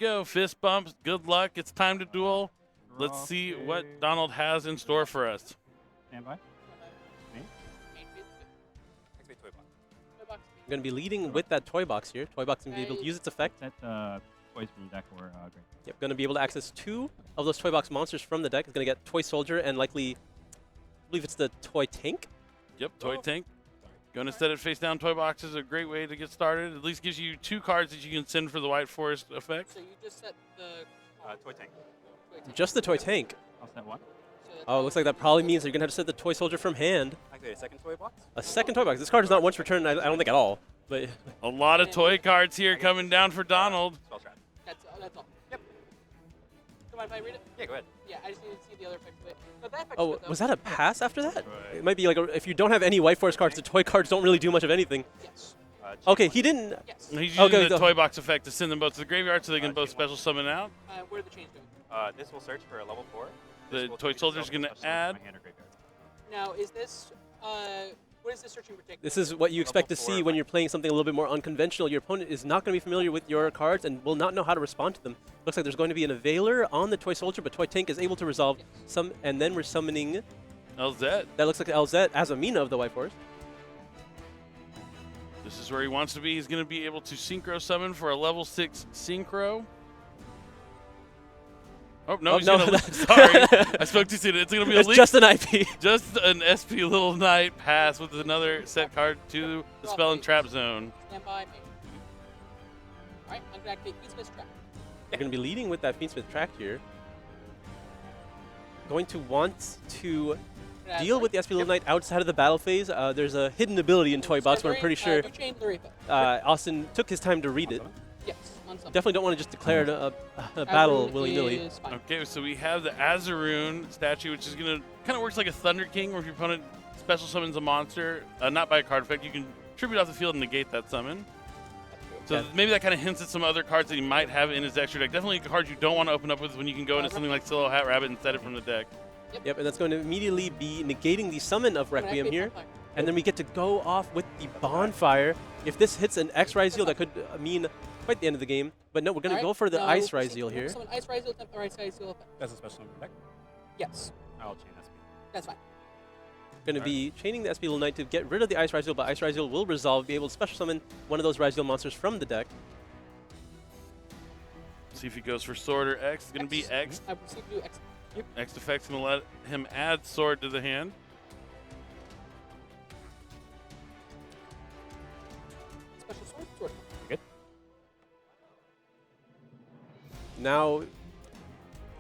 go. Fist bumps. Good luck. It's time to duel. Let's see what Donald has in store for us. Stand by. I'm going to be leading with that toy box here. Toy box going to be able to use its effect. Set toys from the deck or great. Yep, going to be able to access 2 of those toy box monsters from the deck. It's going to get Toy Soldier and likely, I believe it's the Toy Tank. Yep, Toy Tank. Going to set it face down. Toy box is a great way to get started. At least gives you 2 cards that you can send for the White Forest effect. So you just set the Toy tank. Just the Toy Tank. I'll set one. Oh, it looks like that probably means you're going to have to set the Toy Soldier from hand. Activate a second toy box. A second toy box. This card is not once returned, I don't think at all. But A lot of toy cards here coming down for Donald. Spell trap. That's all. Yep. Do you mind if I read it? Yeah, go ahead. Yeah, I just need to see the other effects of it. But that effect's oh, good, though. was that a pass after that? Right. It might be like if you don't have any White Forest cards, the toy cards don't really do much of anything. Yes. Okay, he didn't. Yes. He's using Okay, the toy box effect to send them both to the graveyard so they can both special summon out. Where did the change go? This will search for a level 4. The Toy Soldier's going to add. Now, is this, what is this searching for? This is what you expect to see when you're playing something a little bit more unconventional. Your opponent is not going to be familiar with your cards and will not know how to respond to them. Looks like there's going to be an Availer on the Toy Soldier, but Toy Tank is able to resolve some, and then we're summoning. LZ. That looks like LZ, Azamina of the White Forest. This is where he wants to be. He's going to be able to Synchro summon for a level 6 Synchro. Oh, no, he's going to... Sorry, I spoke too soon. It's going to be a leak. Just an IP. Just an SP Little Knight pass with another set card to the Spell and Trap Zone. Stand by. Alright, I'm going to activate Fiendsmith's Trap. You're going to be leading with that Fiendsmith track here. Going to want to deal with the SP Little Knight outside of the battle phase. There's a hidden ability in Toy Box, but I'm pretty sure Austin took his time to read it. Yes, on something. Definitely don't want to just declare a battle willy-nilly. Okay, so we have the Azaroon statue, which is going to kind of works like a Thunder King, where if your opponent special summons a monster, not by a card effect, you can tribute off the field and negate that summon. So maybe that kind of hints at some other cards that he might have in his extra deck. Definitely cards you don't want to open up with when you can go into something like Silo Hat Rabbit and set it from the deck. Yep, and that's going to immediately be negating the summon of Requiem here. And then we get to go off with the Bonfire. If this hits an X Ryzeal, that could mean quite the end of the game. But no, we're going to go for the Ice Ryzeal here. Summon Ice Ryzeal, temp or Ice Ryzeal effect. That's a special number deck. Yes. I'll chain SP. That's fine. Going to be chaining the SP Little Knight to get rid of the Ice Ryzeal, but Ice Ryzeal will resolve, be able to special summon one of those Ryzeal monsters from the deck. See if he goes for Sword or X. It's going to be X. I proceed to do X. Yep. X effect's going to let him add Sword to the hand. Special sword? Sword. Good. Now,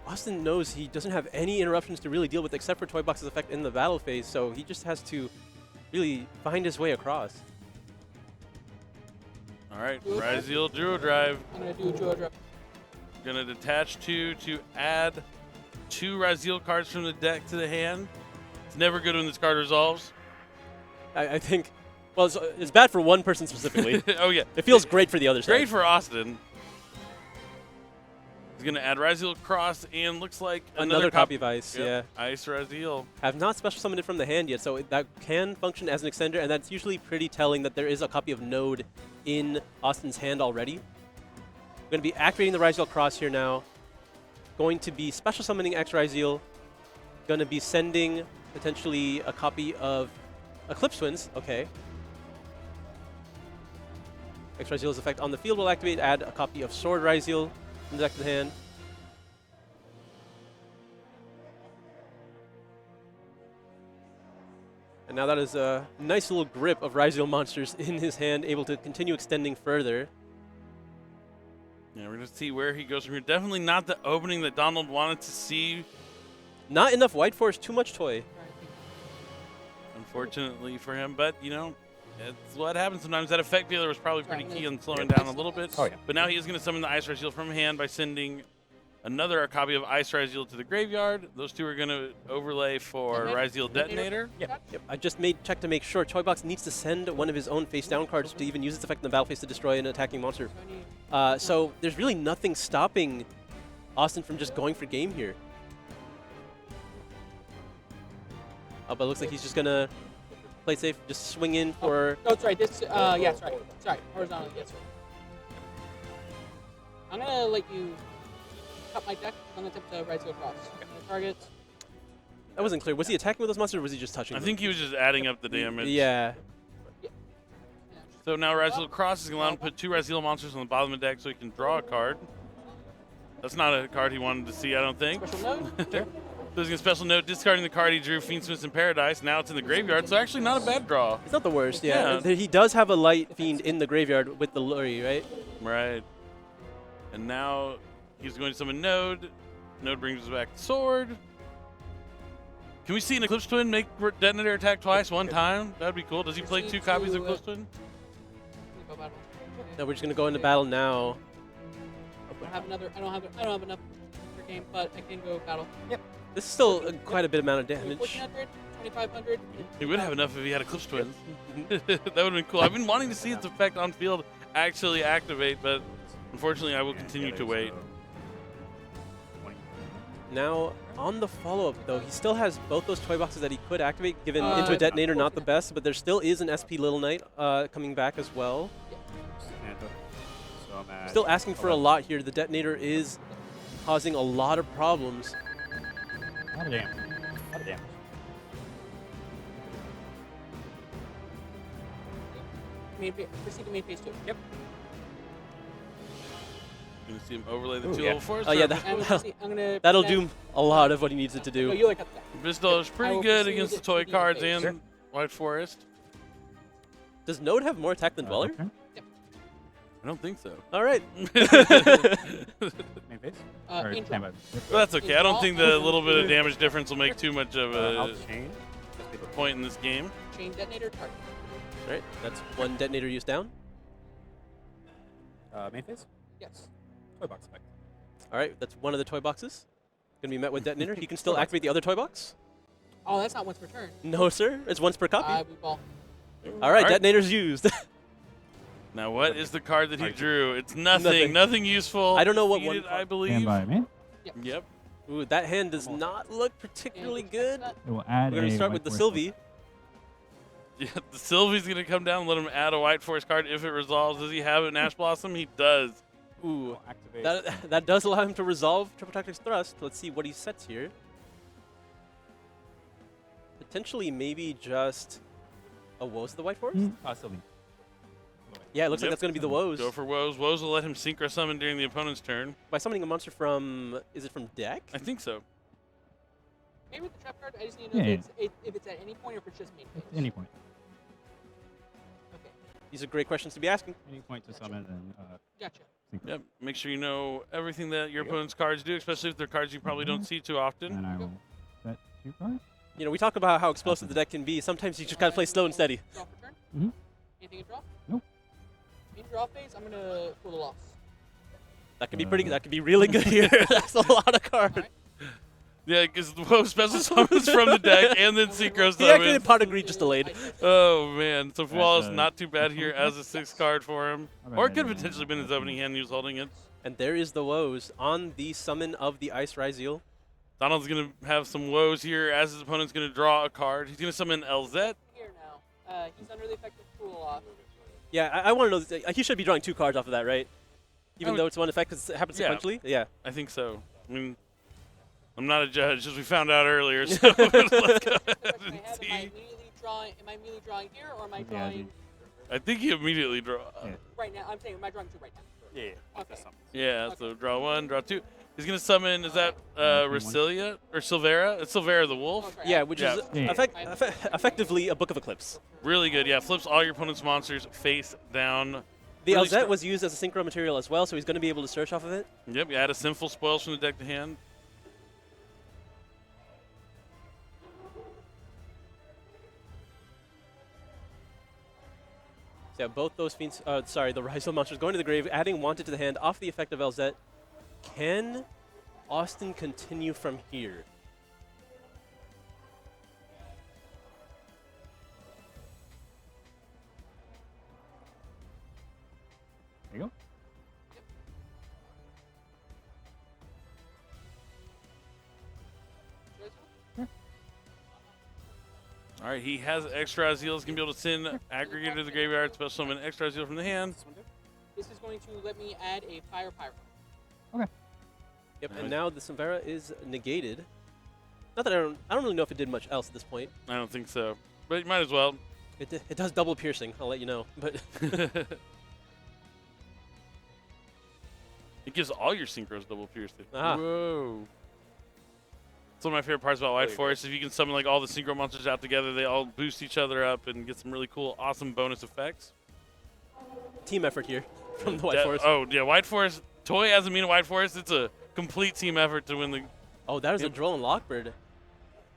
Austin knows he doesn't have any interruptions to really deal with except for Toy Box's effect in the battle phase, so he just has to really find his way across. All right, Ryzeal Duo Drive. I'm going to do a Duo Drive. Going to detach 2 to add 2 Ryzeal cards from the deck to the hand. It's never good when this card resolves. I think, well, it's bad for one person specifically. Oh, yeah. It feels great for the other side. Great for Austin. He's going to add Ryzeal Cross and looks like another copy of Ice, yeah. Ice Ryzeal. Have not special summoned it from the hand yet, so that can function as an extender, and that's usually pretty telling that there is a copy of Node in Austin's hand already. Going to be activating the Ryzeal Cross here now. Going to be special summoning X Ryzeal. Going to be sending potentially a copy of Eclipse Twins. Okay. X Ryzeal's effect on the field will activate. Add a copy of Sword Ryzeal from the deck to the hand. And now that is a nice little grip of Ryzeal monsters in his hand, able to continue extending further. Yeah, we're going to see where he goes from here. Definitely not the opening that Donald wanted to see. Not enough White Forest, too much toy. Unfortunately for him, but, you know, it's what happens sometimes. That effect dealer was probably pretty key on slowing down a little bit. Oh, yeah. But now he is going to summon the Ice Ryzeal from hand by sending another copy of Ice Ryzeal to the graveyard. Those 2 are going to overlay for Ryzeal Detonator. Yep. I just check to make sure Toybox needs to send one of his own face-down cards to even use its effect in the battle phase to destroy an attacking monster. So there's really nothing stopping Austin from just going for game here. Oh, but it looks like he's just going to play safe, just swing in for... Oh, sorry. This, yeah, sorry. Sorry. Horizontal, yes, sir. I'm gonna let you cut my deck. I'm gonna attempt to Ryzeal Cross. I'm gonna target. That wasn't clear. Was he attacking with those monsters or was he just touching I them? think he was just adding up the damage. Yeah. So now Ryzeal Cross is going to allow him to put 2 Ryzeal monsters on the bottom of the deck so he can draw a card. That's not a card he wanted to see, I don't think. Special note. So he's going to special note, discarding the card he drew, Fiendsmith in Paradise. Now it's in the graveyard, so actually not a bad draw. It's not the worst, yeah. Yeah. He does have a Light Fiend in the graveyard with the Luri, right? Right. And now he's going to summon Node. Node brings us back the sword. Can we see an Eclipse Twin make Detonator attack twice, one time? That'd be cool. Does he play 2 copies of Eclipse Twin? Go battle. No, we're just gonna go into battle now. I don't have another. I don't have enough for game, but I can go battle. Yep. This is still quite a bit amount of damage. 1400, 2500. He would have enough if he had Eclipse Twins. That would have been cool. I've been wanting to see its effect on field actually activate, but unfortunately I will continue to wait. Now, on the follow-up, though, he still has both those toy boxes that he could activate, given into a detonator, not the best, but there still is an SP Little Knight coming back as well. So mad. Still asking for a lot here. The detonator is causing a lot of problems. A lot of damage. A lot of damage. Proceed to main phase 2. Yep. Gonna see him overlay the Ooh, 2 yeah. level 4s. Oh, yeah, I'm gonna that'll do a lot of what he needs it to No, do. you like cut that. Bristol is I pretty will good proceed against the to toy the cards phase. and White Forest. Does Node have more attack than Dweller? Okay. I don't think so. All right. Main phase? Or Intro. standby. But that's okay. I don't think the little bit of damage difference will make too much of I'll a chain. point in this game. Chain detonator target. All right, that's one detonator used down. Main phase? Yes. Toy box effect. All right, that's one of the toy boxes. Gonna be met with detonator. He can still activate the other toy box. Oh, that's not once per turn. No, sir. It's once per copy. We ball. All right, detonator's used. Now, what is the card that he Target. drew? It's nothing. Nothing useful. I don't know what one Defeated, card- I believe. Standby, man. Yep. Ooh, that hand does not look particularly good. It will add We're gonna start with the Sylvie. Yeah, the Sylvie's gonna come down and let him add a White Forest card if it resolves. Does he have it in Ash Blossom? He does. Ooh, Activate. that does allow him to resolve Triple Tactics Thrust. Let's see what he sets here. Potentially, maybe just a Woes of the White Forest? Sylvie. Yeah, it looks like Yep. that's going to be the Woes. Go for Woes. Woes will let him Synchro summon during the opponent's turn. By summoning a monster from, is it from deck? I think so. Maybe with the trap card, I just need to know Yeah. if it's at any point or if it's just main phase. Any point. Okay, These are great questions to be asking. Any point to summon and gotcha. synchro. Yep. Make sure you know everything that your opponent's cards do, especially if they're cards you probably don't see too often. And I will set 2 cards. You know, we talk about how explosive the deck can be. Sometimes you just gotta play slow and steady. Draw for turn? Mhm. Anything in draw? Nope. In draw phase, I'm gonna pull the loss. That could be pretty. That could be really good here. That's a lot of cards. Alright. Yeah, because the Woe special summons from the deck and then Synchro He activated summons. Pot of Greed, just delayed. Oh, man. So Flawless, That's, not too bad here as a 6 card for him. How about Or it could that? have potentially been his opening hand he was holding it. And there is the Woes on the summon of the Ice Ryzeal. Donald's going to have some Woes here as his opponent's going to draw a card. He's going to summon LZ. Here now. He's under the effect of cool off. Yeah, I want to know. He should be drawing 2 cards off of that, right? Even would- though it's one effect because it happens Yeah. sequentially? Yeah. I think so. I mean, I'm not a judge, as we found out earlier. So let's go ahead The question and I have, see. am I immediately drawing here or am I Yeah, drawing I think he immediately draw. Yeah. right now? I'm saying, am I drawing 2 right now? Yeah. Okay. Yeah, so draw 1, draw 2. He's going to summon, is that Ryzeal or Silvera? It's Silvera the Wolf. Oh, sorry, Yeah, I- which Yeah. is Yeah. effectively a Book of Eclipse. Really good. Yeah, flips all your opponent's monsters face down. The Really LZ str- was used as a synchro material as well, so he's going to be able to search off of it. Yep, you add a Sinful Spoils from the deck to hand. So yeah, both those fiends, the Ryzeal monsters going to the grave, adding Wanted to the hand off the effect of LZ. Can Austin continue from here? There you go. All right, he has extra Azil. He's going to be able to send Aggregator to the graveyard, special summon extra Azil from the hand. This is going to let me add a Fire Pyro. Yep, Nice. and now the Samvera is negated. Not that I don't really know if it did much else at this point. I don't think so, but you might as well. It does double piercing, I'll let you know. But It gives all your synchros double piercing. Ah. Whoa. It's one of my favorite parts about White Forest. If you can summon like all the synchro monsters out together, they all boost each other up and get some really cool, awesome bonus effects. team effort here from the White Forest. Oh, yeah, White Forest. Toy Azamina White Forest, it's a complete team effort to win the... Oh, that is a Yep. Droll and Lockbird.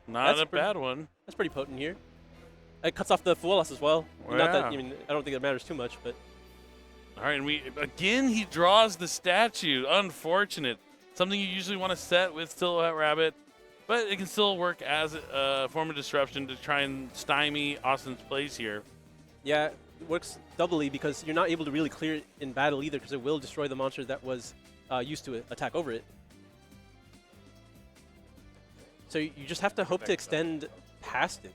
Not That's a pretty- bad one. That's pretty potent here. It cuts off the Fuelas as well. Well, Not that, yeah. I mean, I don't think it matters too much, but All right, and again, he draws the statue. Unfortunate. Something you usually want to set with Silhouette Rabbit, but it can still work as a form of disruption to try and stymie Austin's plays here. yeah, it works doubly because you're not able to really clear it in battle either because it will destroy the monster that was used to attack over it. So you just have to hope to extend past it.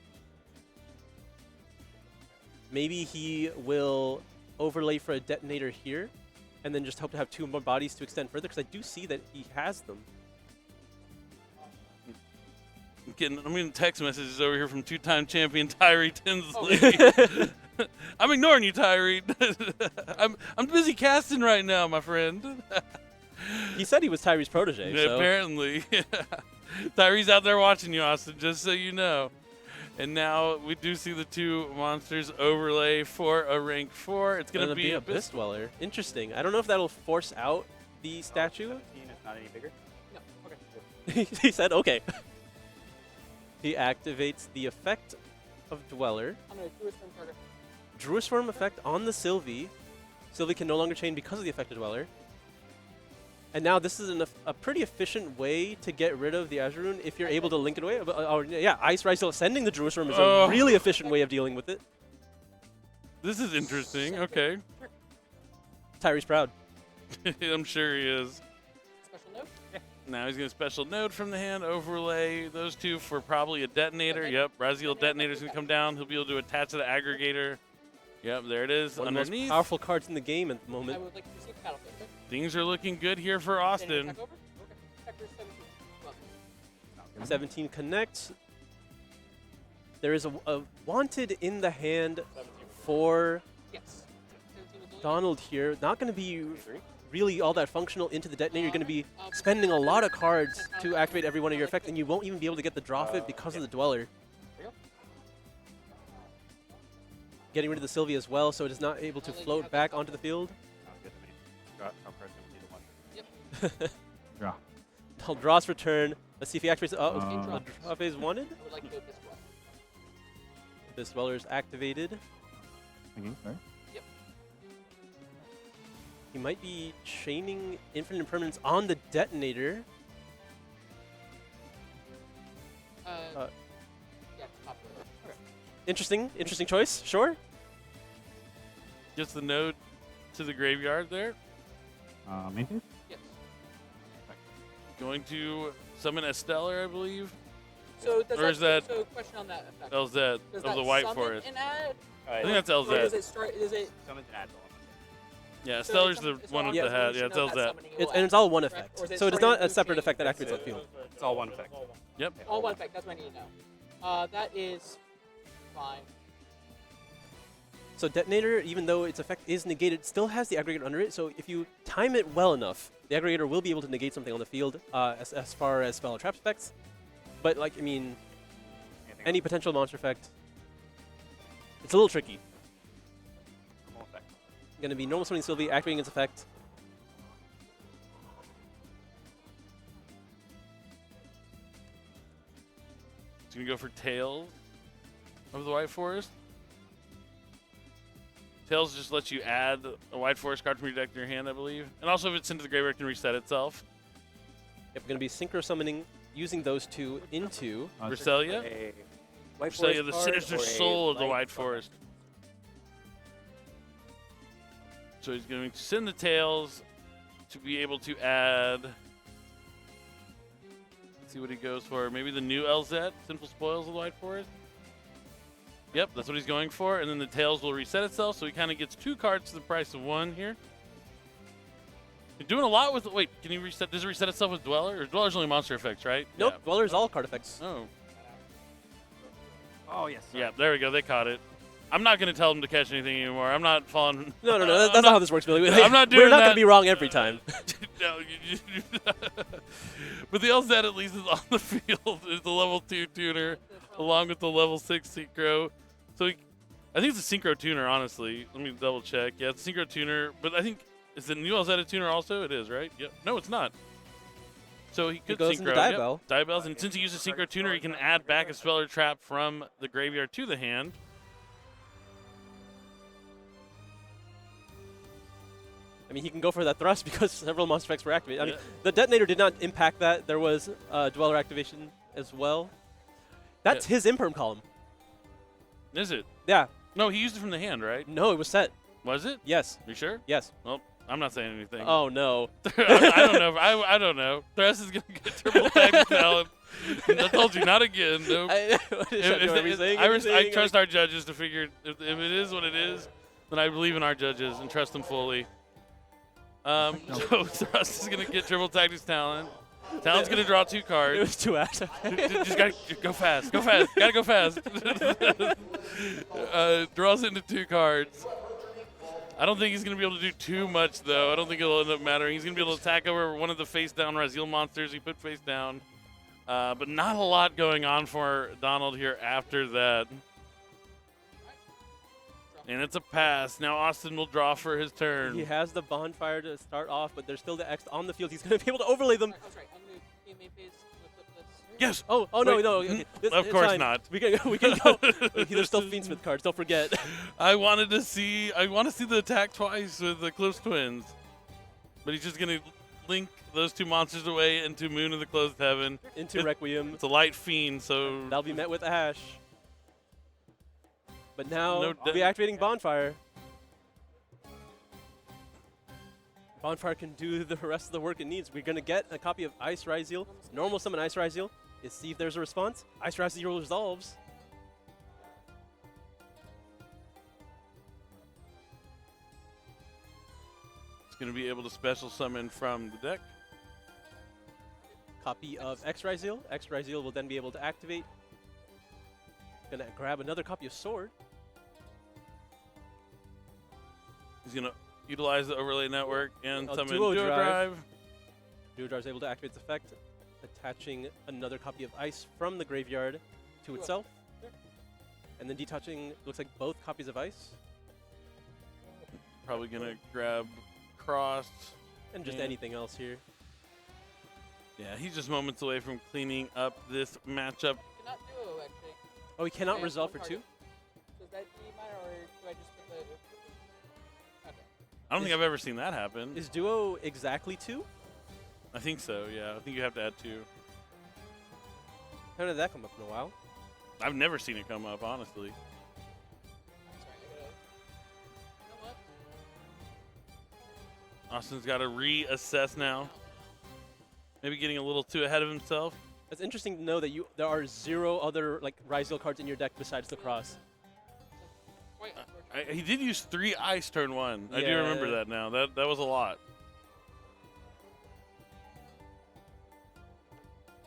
Maybe he will overlay for a detonator here and then just hope to have 2 more bodies to extend further because I do see that he has them. I'm getting text messages over here from 2-time champion Tyree Tinsley. I'm ignoring you, Tyree. I'm busy casting right now, my friend. He said he was Tyree's protege. Yeah, So. apparently. Tyree's out there watching you, Austin, just so you know. And now we do see the 2 monsters overlay for a rank 4. It's going to Gonna be Abyss Dweller. Interesting. I don't know if that'll force out the statue. 17 is not any bigger. No. Okay. He said, okay. He activates the effect of Dweller. I'm gonna do it from target. Druid Swarm effect on the Sylvie. Sylvie can no longer chain because of the effect of Dweller. And now this is a pretty efficient way to get rid of the Azurune if you're able to link it away. Yeah, Ice Ryzeal sending the Druid Swarm is Oh. a really efficient way of dealing with it. This is interesting. Okay. Tyree's proud. I'm sure he is. Special note. Now he's going to special node from the hand, overlay those 2 for probably a detonator. Yep, Ryzeal detonator's going to come down. He'll be able to attach to the aggregator. Yep, there it is One of the underneath. most powerful cards in the game at the I moment. would like to see the battlefield. Okay. Things are looking good here for Any Austin. attack over? Okay. Attacker 17. Well, 17 connects. There is a wanted in the hand for yes. 17 is only- Donald here. Not going to be really all that functional into the detonator. You're going to be spending a lot of cards to activate every one of your effects, and you won't even be able to get the draw of it because of the Dweller. Getting rid of the Sylvie as well, so it is not able to float back onto the field. Sounds good to me. Draw person will be the one. Draw. Draw's return. Let's see if he activates. Oh, Uh, the draw phase wanted. I would like to go this way. This Dweller is activated. Thinking, sorry. He might be chaining Infinite Impermanence on the detonator. Yeah, top row. Okay. Interesting choice. Sure. Gets the node to the graveyard there. Main phase? Yes. Going to summon a Stellar, I believe. So does Or is that so question on that effect? LZ Does of that the White summon Forest. and add? I think that's Or does LZ. it start? Is it? Summons and adds all. Yeah, so Stellar's it's the on- it's one on with the the hat. Yeah, it's resolution of that LZ. summoning it will And it's all one add, correct? effect. Or is it So it is starting not a new separate chain? effect that activates that field. It's all one effect. Yep. All one effect. That's what I need to know. That is fine. So detonator, even though its effect is negated, still has the aggregator under it. So if you time it well enough, the aggregator will be able to negate something on the field as far as spell or trap effects. But like, I mean, Anything any potential monster effect, it's a little tricky. else? Normal effect. Going to be normal summoning Sylvie, activating its effect. It's going to go for Tails of the White Forest. Tails just lets you add a White Forest card from your deck to your hand, I believe. And also if it's into the graveyard, it can reset itself. Yep, going to be synchro summoning, using those 2 into. Ryzeal? A White Ryzeal, Forest the card sinister or a soul of the light White card? Forest. So he's going to send the Tails to be able to add. Let's see what he goes for. Maybe the new LZ, Sinful Spoils of the White Forest. Yep, that's what he's going for. And then the Tails will reset itself, so he kind of gets 2 cards to the price of 1 here. You're doing a lot with. Wait, can you reset? Does it reset itself with Dweller? Or Dweller's only monster effects, right? Nope, Yeah. Dweller's all card effects. Oh. Oh, yes. Sorry. Yeah, there we go. They caught it. I'm not going to tell them to catch anything anymore. I'm not falling. No. That's not how this works, Billy. I'm not doing We're not that. going to be wrong every time. No, but the LZ at least is on the field. It's a level 2 tuner along with the level 6 Synchro. So I think it's a Synchro tuner, honestly. Let me double check. Yeah, it's a Synchro tuner. But I think, is the new LZ a tuner also? It is, right? Yep. No, it's not. So he could goes Synchro. into Diabell. Yep, Diabells. And since he uses Synchro tuner, he can add back a Speller Trap from the graveyard to the hand. I mean, he can go for that thrust because several monster effects were activated. I mean, the detonator did not impact that. There was Dweller activation as well. That's his imperm column. Is it? Yeah. No, he used it from the hand, right? No, it was set. Was it? Yes. You sure? Yes. Well, I'm not saying anything. Oh, no. I don't know. I don't know. Thrust is going to get triple tag talent. I told you, not again. Nope. I trust our judges to figure if it is what it is, then I believe in our judges and trust them fully. So Thrust is going to get triple tag his talent. Talent's going to draw 2 cards. It was 2 acts. Just got to go fast. Go fast. Got to go fast. Draws into 2 cards. I don't think he's going to be able to do too much, though. I don't think it'll end up mattering. He's going to be able to attack over one of the face-down Ryzeal monsters he put face down. But not a lot going on for Donald here after that. And it's a pass. Now Austin will draw for his turn. He has the bonfire to start off, but there's still the X on the field. He's going to be able to overlay them. Oh, sorry. I'm going to be main phase. I'm going to flip this. Yes. Oh no, Wait. no. Okay. Of course not. We can go. There's still Fiendsmith cards. Don't forget. I want to see the attack twice with the Cliffs Twins. But he's just going to link those 2 monsters away into Moon of the Closed Heaven. Into Requiem. It's a light fiend, so That'll be met with a hash. But now No we'll be activating Bonfire. Bonfire can do the rest of the work it needs. We're going to get a copy of Ice Ryzeal. Normal summon Ice Ryzeal. Let's see if there's a response. Ice Ryzeal resolves. it's going to be able to special summon from the deck. Copy of X Ryzeal. X Ryzeal will then be able to activate. Gonna grab another copy of Sword. He's going to utilize the overlay network and A summon Duo Duo Drive. Drive. Duo Drive is able to activate its effect, attaching another copy of Ice from the graveyard to itself. And then detaching, looks like both copies of Ice. Probably going to grab Cross. And just Yeah. anything else here. Yeah, he's just moments away from cleaning up this matchup. Cannot do actually. Oh, he cannot Yeah, resolve for one 2? target. Does that matter, or do I just put the? Okay. I don't think I've ever seen that happen. Is Duo exactly 2? I think so, yeah. I think you have to add 2. How did that come up in a while? I've never seen it come up, honestly. I'm sorry. I gotta. You know what? Austin's got to reassess now. Maybe getting a little too ahead of himself. It's interesting to know that there are 0 other like Ryzeal cards in your deck besides the Cross. Quite unfortunate. He did use 3 ice turn 1. I do Yeah. remember that now. That was a lot.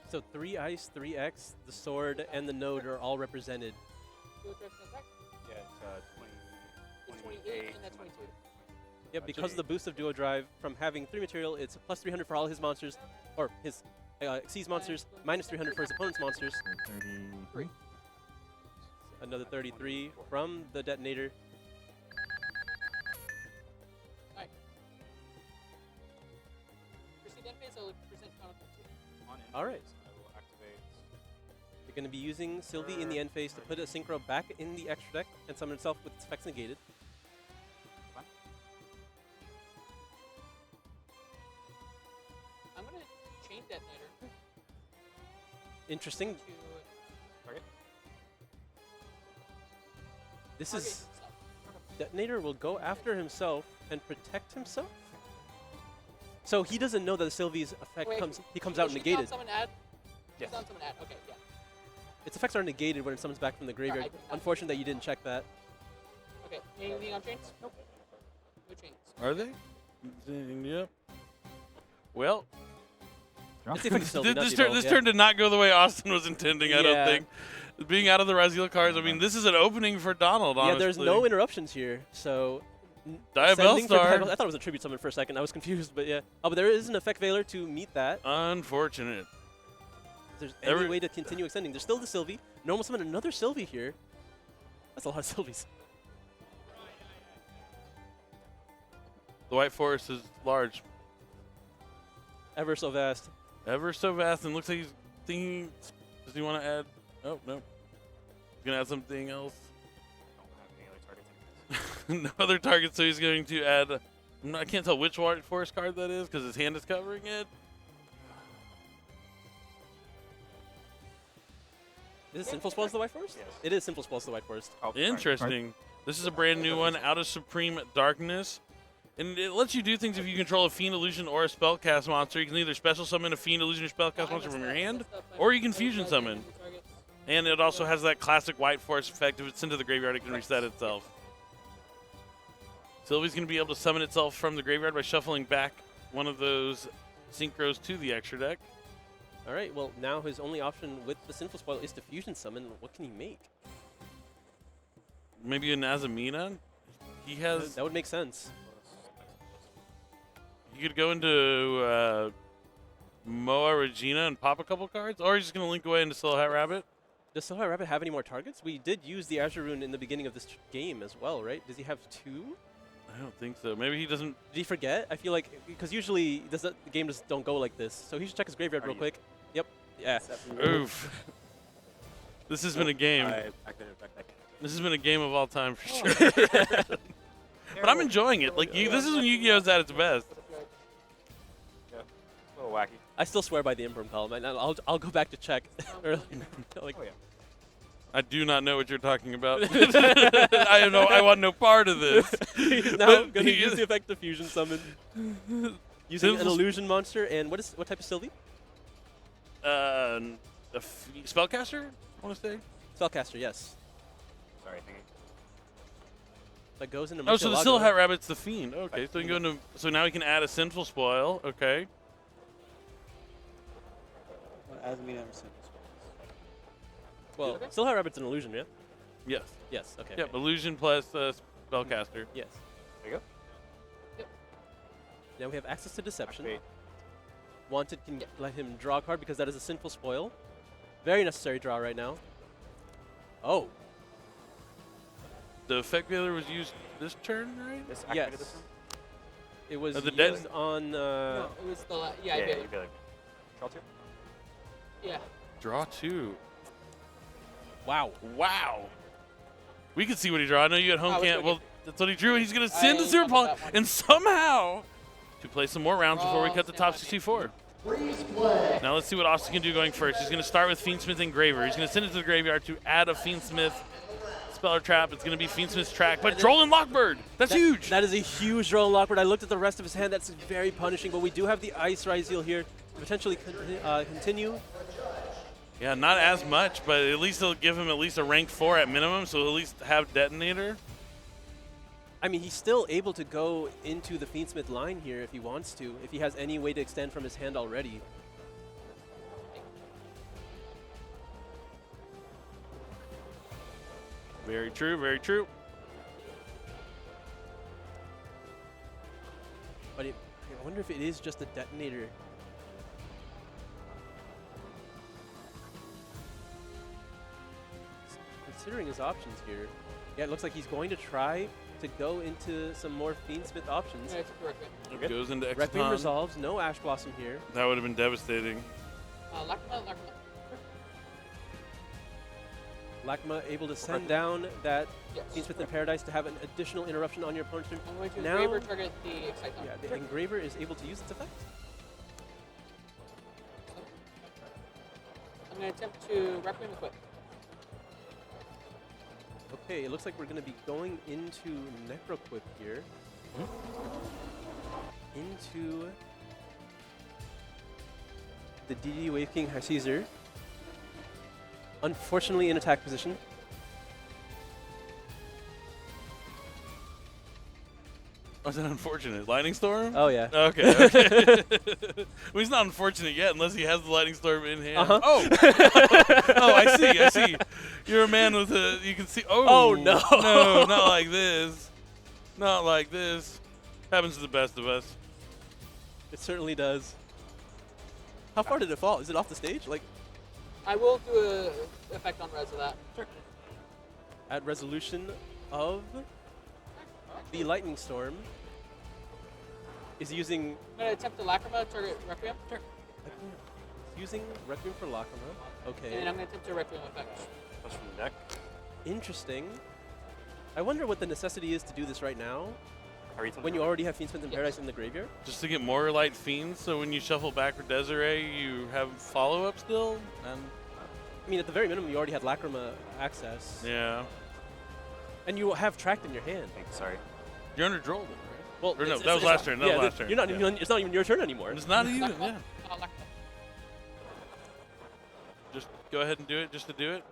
So 3 Ice, 3 X, the Sword, and the Node are all represented. Dual drive to attack. Yeah, It's 28 28. and that's 22. Yep, because of the boost of Duo Drive from having 3 material, it's plus 300 for all his monsters, or his Xyz monsters, minus 300 for his opponent's monsters. 33. Another 33 from the detonator. Alright. Proceed end phase, I'll present counterpart 2. On end All right. phase, I will activate. You're going to be using Sylvie in the end phase to put a Synchro back in the extra deck and summon itself with its effects negated. Fine. I'm gonna chain detonator Interesting. to Target. This target is itself. detonator will go after himself and protect himself. So he doesn't know that Sylvie's effect Wait, comes should out down negated. Summon add. Yes. Down summon add. Okay, yeah. Its effects are negated when it summons back from the graveyard. I did not. Unfortunate that you didn't check that. Okay. Anything on chains? Nope. No chains. Are they? Yep. Well, Draw. Let's see if I can still do this nothing, turn yeah. did not go the way Austin was intending. I don't Yeah. think. Being out of the Ryzeal cards, I mean, this is an opening for Donald. Yeah, Honestly. there's no interruptions here, so. Diabell sending for Star. Diabell- I thought it was a tribute summon for a second. I was confused, but yeah. Oh, but there is an effect veiler to meet that. Unfortunate. If there's any way to continue extending. There's still the Sylvie. Normal summon another Sylvie here. That's a lot of Sylvies. The White Forest is large. Ever so vast. Ever so vast, and looks like he's thinking. Does he want to add? Oh, no. He's going to add something else. Don't have any other targets. No other target, so he's going to add. I can't tell which White Forest card that is because his hand is covering it. Is it Sinful Spoils the White Forest? Yes. It is Sinful Spoils the White Forest. Oh, sorry. Interesting. This is a brand new one out of Supreme Darkness. And it lets you do things if you control a Fiend Illusion or a Spellcast monster. You can either special summon a Fiend Illusion or Spellcast monster from your hand, or you can fusion summon. And it also has that classic White Force effect. If it's sent to the graveyard, it can reset itself. Sylvie's going to be able to summon itself from the graveyard by shuffling back one of those Synchros to the extra deck. All right, well, now his only option with the Sinful Spoil is to fusion summon. What can he make? Maybe an Azamina? He has. That would make sense. You could go into Moa Regina and pop a couple cards, or he's just going to link away into Silhouette Hat Rabbit. Does Silhouette Rabbit have any more targets? We did use the Azure Rune in the beginning of this game as well, right? Does he have 2? I don't think so. Maybe he doesn't. Did he forget? I feel like, because usually the game just don't go like this. So he should check his graveyard real quick. Yep. Yeah. Oof. This has been a game. This has been a game of all time for sure. But I'm enjoying it. Like this is when Yu-Gi-Oh's at its best. Yeah. A little wacky. I still swear by the Imperm column, and I'll go back to check earlier. Like, Oh, yeah. I do not know what you're talking about. I want no part of this. he's now But going to he use is- the effect of fusion summon. Using an Sinful- illusion monster, and what type of Sylvie? A spellcaster, I want to say. Spellcaster, yes. Sorry, thinking. That goes into Oh, so the Murcielago. Silhouette Rabbit's the Fiend. Okay, so we can go into. So now we can add a Sinful Spoil. Okay. Azamina ever since. Well, Silhouette Rabbit's an illusion, yeah? Yes. Yes, okay. Yep. Illusion plus Spellcaster. Yes. There you go. Now we have access to Deception. Activate. Wanted can let him draw a card because that is a Sinful Spoil. Very necessary draw right now. Oh, The Effect Veiler was used this turn, right? This yes. activated this one? It was the dead- used on... No, it was the yeah, Yeah, I you'd did. be like, draw 2? Yeah. Draw 2. Wow. Wow. We can see what he drew. I know you at home I was can't. looking. Well, that's what he drew. He's going to send the I Super thought Pong that one. and somehow to play some more rounds before we Oh, cut the snap, top I 64. Now let's see what Austin can do going first. He's going to start with Fiendsmith Engraver. He's going to send it to the graveyard to add a Fiendsmith Speller Trap. It's going to be Fiendsmith's track, but Droll and Lockbird. That's huge. That is a huge draw on Lockbird. I looked at the rest of his hand. That's very punishing, but we do have the Ice Ryzeal here to potentially continue. Yeah, not as much, but at least it'll give him at least a rank 4 at minimum, so he'll at least have Detonator. I mean, he's still able to go into the Fiendsmith line here if he wants to, if he has any way to extend from his hand already. Very true, very true. But I wonder if it is just a Detonator. Considering his options here, yeah, it looks like he's going to try to go into some more Fiendsmith options. Yeah, it's a correct. It goes into Requiem Exaton. resolves, no Ash Blossom here. That would have been devastating. Lakma. Lakma able to send down that Yes. Fiendsmith in Paradise to have an additional interruption on your opponent's turn. I'm going to Now- engraver target the Excite Yeah, the Sure. Engraver is able to use its effect. I'm going to attempt to Requiem equip. Okay, it looks like we're going to be going into Necroquip here. Into the DD Wave King High Caesar. Unfortunately in attack position. Oh, is that unfortunate? Lightning Storm? Oh, yeah. Okay. Okay. Well, he's not unfortunate yet unless he has the Lightning Storm in hand. Uh-huh. Oh! Oh, I see. I see. You're a man with a. You can see. Oh! Oh, no. No, not like this. Not like this. Happens to the best of us. It certainly does. How far did it fall? Is it off the stage? Like, I will do a effect on res of that. Sure. add resolution of the Lightning Storm is using. I'm gonna attempt to Lacrima, target Requiem. Sure. Using Requiem for Lacrima. Okay. And I'm gonna attempt to Requiem effect. That's from the deck. Interesting. I wonder what the necessity is to do this right now Are you when you already have Fiendsmith in Paradise in the graveyard. Just to get more light fiends, so when you shuffle back for Desiree, you have follow-up still? And I mean, at the very minimum, you already had Lacrima access. yeah. And you have tracked in your hand. Sorry. You're under Droll then, right? Well, Or no, it's- that was it's- last turn. That yeah, was last turn. You're not Yeah. even, it's not even your turn anymore. It's not even, Lacrima. yeah. Lacrima. Just go ahead and do it, just to do it.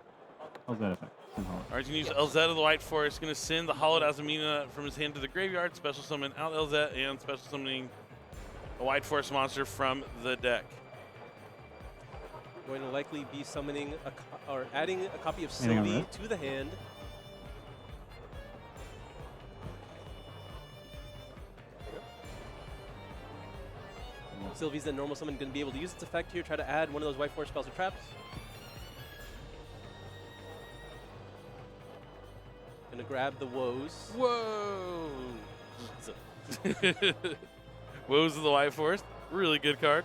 How's that effect? All right, he's going to use Elzette of the White Forest. Going to send the Hollowed Azamina from his hand to the graveyard, special summon out Elzette, and special summoning a White Forest monster from the deck. Going to likely be summoning or adding a copy of Anything on Sylvie that? to the hand. Sylvie's the normal summon, going to be able to use its effect here, try to add one of those White Force spells or traps. Going to grab the Woes. Whoa! Woes of the White Forest. Really good card.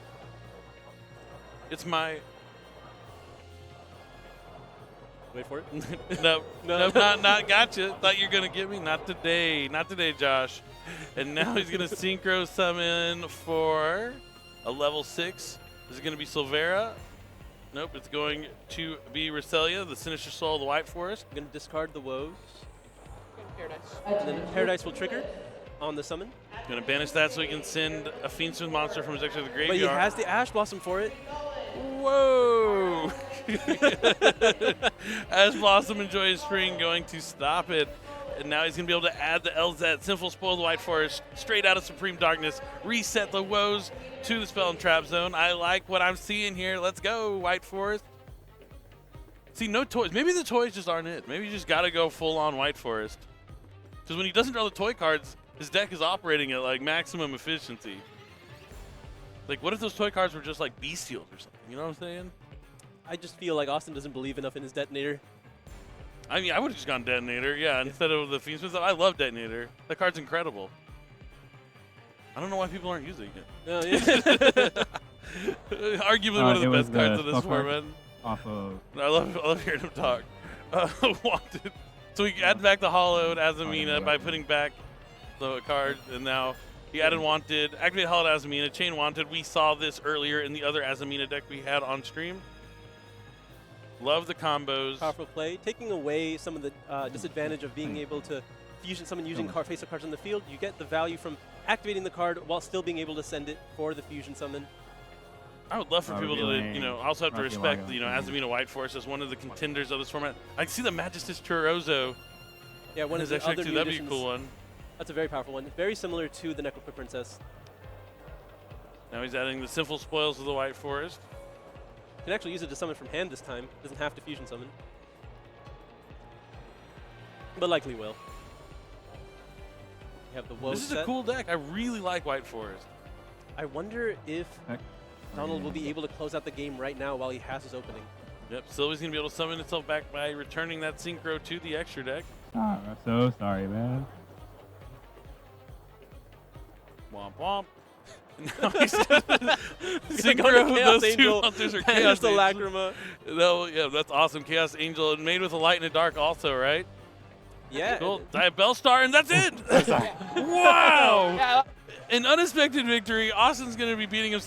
It's my... Wait for it. no, No. no, not gotcha. Thought you were gonna get me. Not today. Not today, Josh. And now he's gonna synchro summon for a level 6. Is it gonna be Silvera? Nope. It's going to be Ryzeal, the Sinister Soul of the White Forest. Going to discard the Woes. Paradise. And then Paradise will trigger on the summon. Gonna banish that so he can send a Fiendsmith monster from his deck to the graveyard. But he has the Ash Blossom for it. Whoa! Ash Blossom enjoys spring, going to stop it. And now he's going to be able to add the Elzette, Sinful Spoil the White Forest, straight out of Supreme Darkness, reset the Woes to the Spell and Trap Zone. I like what I'm seeing here. Let's go, White Forest. See, no toys. Maybe the toys just aren't it. Maybe you just got to go full-on White Forest. Because when he doesn't draw the toy cards, his deck is operating at, like, maximum efficiency. Like, what if those toy cards were just, like, Bestials or something? You know what I'm saying? I just feel like Austin doesn't believe enough in his Detonator. I mean, I would have just gone Detonator, yeah, instead of the Fiendsmith. I love Detonator. That card's incredible. I don't know why people aren't using it. Oh, yeah. Arguably one of the it was best cards the of this spell card. format. Off of I love hearing him talk. Wanted. So he added back the Hollowed Azamina by putting back the card, and now he added Wanted, activated Hollowed Azamina, chain Wanted. We saw this earlier in the other Azamina deck we had on stream. Love the combos. Powerful play, taking away some of the disadvantage of being able to fusion summon using face-up cards on the field. You get the value from activating the card while still being able to send it for the fusion summon. I would love for people to, Revealing also have to respect, Archeologo. Azamina White Forest as one of the contenders of this format. I can see the Magistus Churrozo. Yeah, one of His the extra other two, new that'd be a additions. cool one. That's a very powerful one. Very similar to the Necroquip Princess. Now he's adding the Sinful Spoils of the White Forest. Can actually use it to summon from hand this time. Doesn't have to fusion summon. But likely will. You have the Woe This is set. a cool deck. I really like White Forest. I wonder if heck. Donald will be able to close out the game right now while he has his opening. Yep, Sylvie's going to be able to summon itself back by returning that Synchro to the extra deck. Ah, I'm so sorry, man. Womp womp. Now he's He's going to Chaos those two Angel, monsters are and Chaos the Angel. Lacrima. No, yeah, that's awesome. Chaos Angel, and made with a light and a dark also, right? Yeah. Cool. Bellstar, and that's it! Wow! Yeah. An unexpected victory. Austin's going to be beating himself.